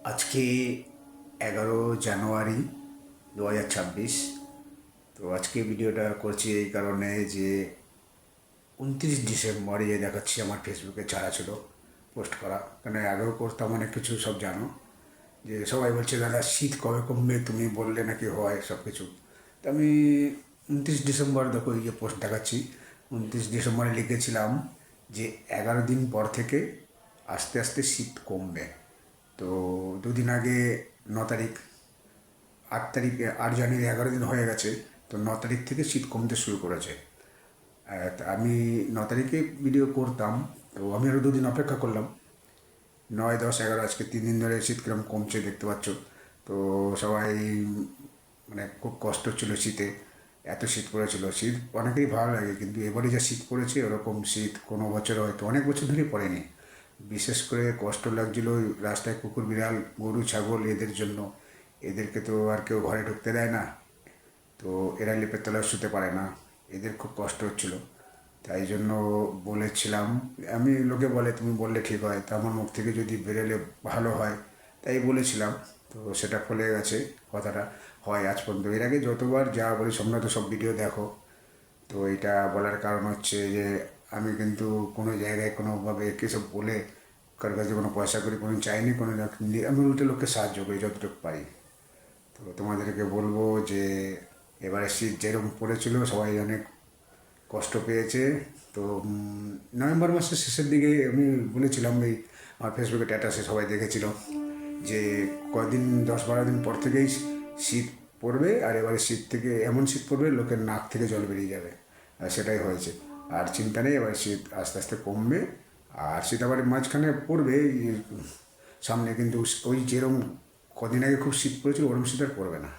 আজকে 11 জানুয়ারি 2026। তো আজকে ভিডিওটা করছি এই কারণে যে 29 ডিসেম্বর দেখাচ্ছি আমার ফেসবুকে ছাড়া ছিল পোস্ট করা, কারণ আগেও করতাম অনেক কিছু, সব জানো। যে সবাই বলছে দাদা শীত কবে কমবে, তুমি বললে নাকি হয় সব কিছু। তো আমি 29 ডিসেম্বর দেখো এই যে পোস্ট দেখাচ্ছি, 29 ডিসেম্বরে লিখেছিলাম যে 11 দিন পর থেকে আস্তে আস্তে শীত কমবে। তো দুদিন আগে 9 তারিখ, 8 তারিখে, 8 জানুয়ারি 11 দিন হয়ে গেছে। তো 9 তারিখ থেকে শীত কমতে শুরু করেছে। তা আমি 9 তারিখে ভিডিও করতাম, তো আমি আরও দুদিন অপেক্ষা করলাম। 9, 10, 11 আজকে 3 দিন ধরে শীত কিরম কমছে দেখতে পাচ্ছ। তো সবাই মানে খুব কষ্ট হচ্ছিলো শীতে, এত শীত পড়েছিল। শীত অনেকেরই ভালো লাগে, কিন্তু এবারে যা শীত পড়েছে ওরকম শীত কোনো বছর হয়তো অনেক বছর ধরেই পড়েনি। বিশেষ করে কষ্ট লাগছিল ওই রাস্তায় কুকুর বিড়াল গরু ছাগল এদের জন্য। এদেরকে তো আর কেউ ঘরে ঢুকতে দেয় না, তো এরা লেপের তলায় শুতে পারে না, এদের খুব কষ্ট হচ্ছিল। তাই জন্য বলেছিলাম, আমি লোকে বলে তুমি বললে ঠিক হয়, তা আমার মুখ থেকে যদি বেরোলে ভালো হয়, তাই বলেছিলাম। তো সেটা ফলে গেছে, কথাটা হয় আজ পর্যন্ত। এর আগে যতবার যা বলি তোমরা তো সব ভিডিও দেখো। তো এটা বলার কারণ হচ্ছে যে আমি কিন্তু কোনো জায়গায় কোনোভাবে কেসব বলে কারোর কাছে কোনো পয়সা করি কোনো চাইনি, কোনো আমি উল্টো লোককে সাহায্য করি যতটুকু পারি। তো তোমাদেরকে বলবো যে এবারে শীত যেরকম পড়েছিল সবাই অনেক কষ্ট পেয়েছে। তো নভেম্বর মাসের শেষের দিকে আমি বলেছিলাম, এই আমার ফেসবুকে স্ট্যাটাসে সবাই দেখেছিল যে কদিন 10-12 দিন পর থেকেই শীত পড়বে, আর এবারে শীত থেকে এমন শীত পড়বে লোকের নাক থেকে জল বেরিয়ে যাবে। আর সেটাই হয়েছে। আর চিন্তা নেই, এবার শীত আস্তে আস্তে কমবে। আর শীত আবার মাঝখানে পড়বে সামনে, কিন্তু ওই যেরকম কদিন আগে খুব শীত পড়েছিল ওরকম শীত আর পড়বে না।